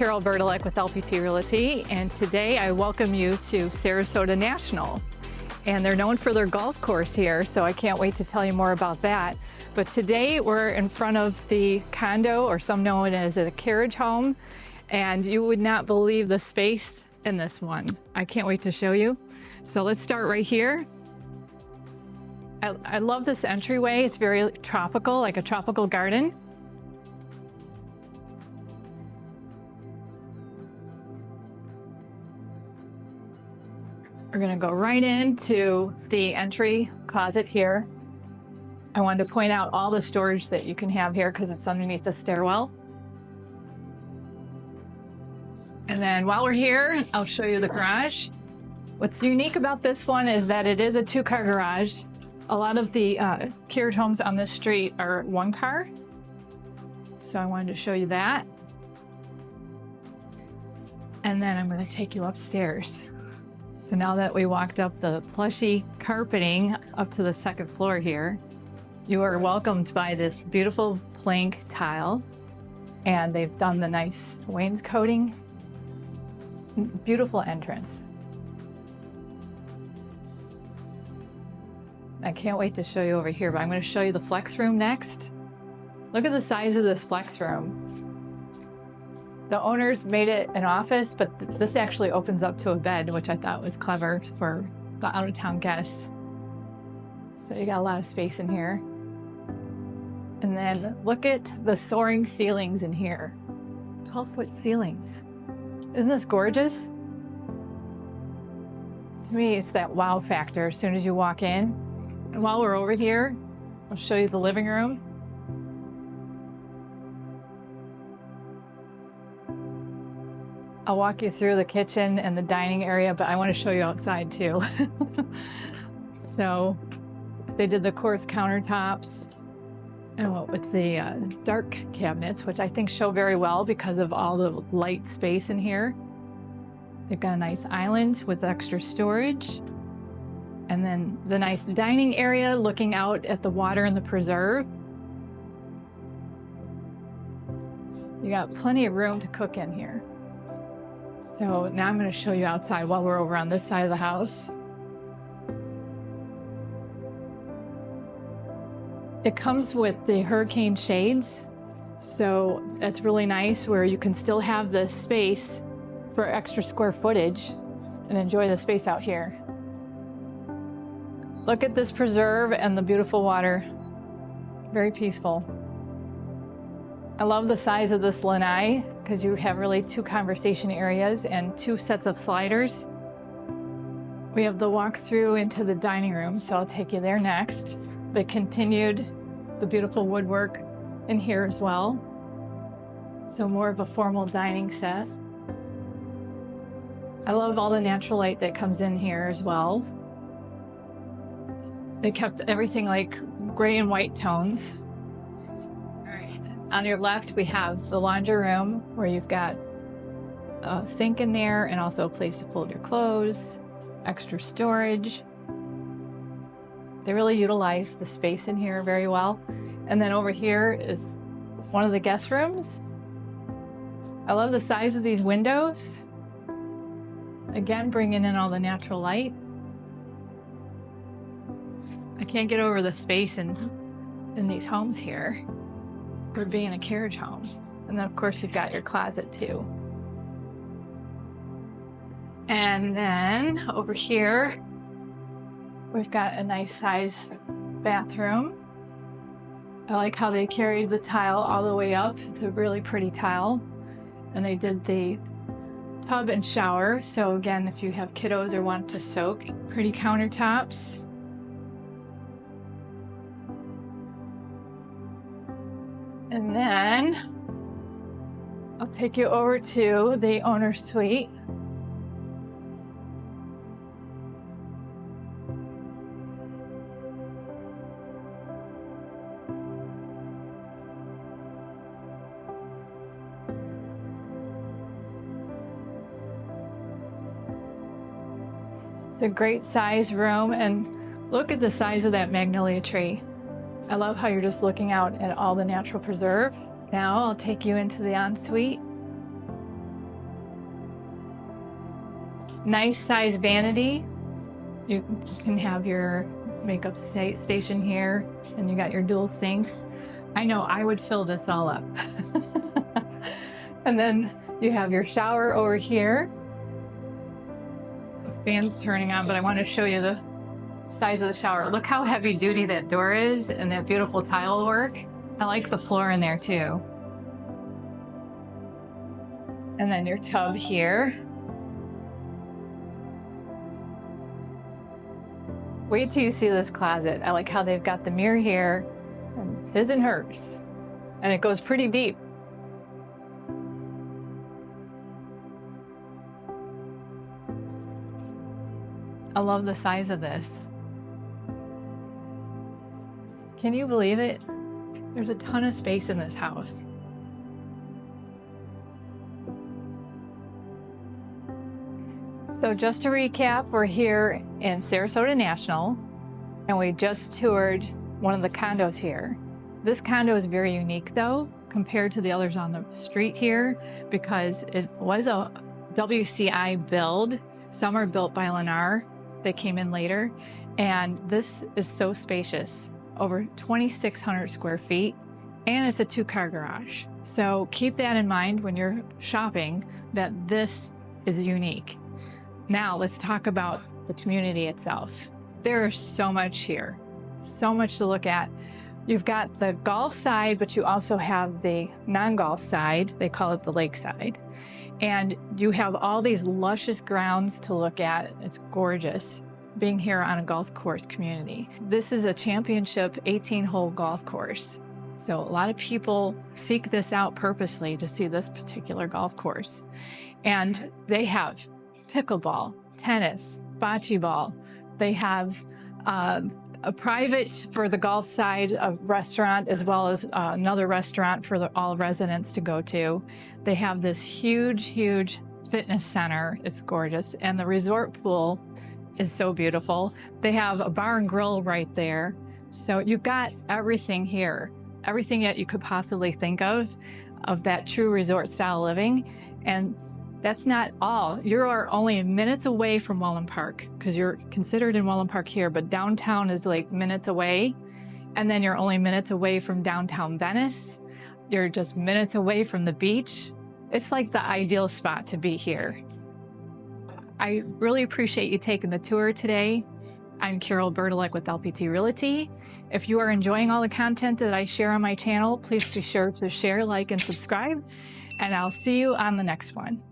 Carol Burdelik with LPT Realty, and today I welcome you to Sarasota National. And they're known for their golf course here, so I can't wait to tell you more about that. But today we're in front of the condo, or some know it as a carriage home, and you would not believe the space in this one. I can't wait to show you. So let's start right here. I love this entryway. It's very tropical, like a tropical garden. We're gonna go right into the entry closet here. I wanted to point out all the storage that you can have here because it's underneath the stairwell. And then while we're here, I'll show you the garage. What's unique about this one is that it is a two-car garage. A lot of the carriage homes on this street are one car. So I wanted to show you that. And then I'm gonna take you upstairs. So now that we walked up the plushy carpeting up to the second floor here, you are welcomed by this beautiful plank tile, and they've done the nice wainscoting. Beautiful entrance. I can't wait to show you over here, but I'm going to show you the flex room next. Look at the size of this flex room. The owners made it an office, but this actually opens up to a bed, which I thought was clever for the out-of-town guests. So you got a lot of space in here. And then look at the soaring ceilings in here. 12-foot ceilings. Isn't this gorgeous? To me, it's that wow factor as soon as you walk in. And while we're over here, I'll show you the living room. I'll walk you through the kitchen and the dining area, but I want to show you outside too. So they did the quartz countertops and with the dark cabinets, which I think show very well because of all the light space in here. They've got a nice island with extra storage. And then the nice dining area looking out at the water and the preserve. You got plenty of room to cook in here. So now I'm going to show you outside while we're over on this side of the house. It comes with the hurricane shades, so that's really nice where you can still have the space for extra square footage and enjoy the space out here. Look at this preserve and the beautiful water. Very peaceful. I love the size of this lanai because you have really two conversation areas and two sets of sliders. We have the walk-through into the dining room, so I'll take you there next. They continued the beautiful woodwork in here as well. So more of a formal dining set. I love all the natural light that comes in here as well. They kept everything like gray and white tones. On your left, we have the laundry room where you've got a sink in there and also a place to fold your clothes, extra storage. They really utilize the space in here very well. And then over here is one of the guest rooms. I love the size of these windows. Again, bringing in all the natural light. I can't get over the space in these homes here. For being a carriage home. And then of course you've got your closet too. And then over here, we've got a nice size bathroom. I like how they carried the tile all the way up. It's a really pretty tile. And they did the tub and shower. So again, if you have kiddos or want to soak, pretty countertops. And then I'll take you over to the owner's suite. It's a great size room, and look at the size of that magnolia tree. I love how you're just looking out at all the natural preserve. Now I'll take you into the ensuite. Nice size vanity. You can have your makeup station here, and you got your dual sinks. I know I would fill this all up. And then you have your shower over here. The fan's turning on, but I want to show you the size of the shower. Look how heavy duty that door is and that beautiful tile work. I like the floor in there too. And then your tub here. Wait till you see this closet. I like how they've got the mirror here, and his and hers. And it goes pretty deep. I love the size of this. Can you believe it? There's a ton of space in this house. So just to recap, we're here in Sarasota National, and we just toured one of the condos here. This condo is very unique though, compared to the others on the street here, because it was a WCI build. Some are built by Lanai. They came in later, and this is so spacious, over 2,600 square feet, and it's a 2-car garage. So keep that in mind when you're shopping, that this is unique. Now let's talk about the community itself. There is so much here, so much to look at. You've got the golf side, but you also have the non-golf side. They call it the lake side. And you have all these luscious grounds to look at. It's gorgeous being here on a golf course community. This is a championship 18-hole golf course. So a lot of people seek this out purposely to see this particular golf course. And they have pickleball, tennis, bocce ball. They have a private for the golf side, a restaurant, as well as another restaurant for all residents to go to. They have this huge, huge fitness center. It's gorgeous. And the resort pool is so beautiful. They have a bar and grill right there. So you've got everything here, everything that you could possibly think of that true resort style living. And that's not all. You are only minutes away from Welland Park, because you're considered in Welland Park here, but downtown is like minutes away. And then you're only minutes away from downtown Venice. You're just minutes away from the beach. It's like the ideal spot to be here. I really appreciate you taking the tour today. I'm Carol Burdelik with LPT Realty. If you are enjoying all the content that I share on my channel, please be sure to share, like, and subscribe. And I'll see you on the next one.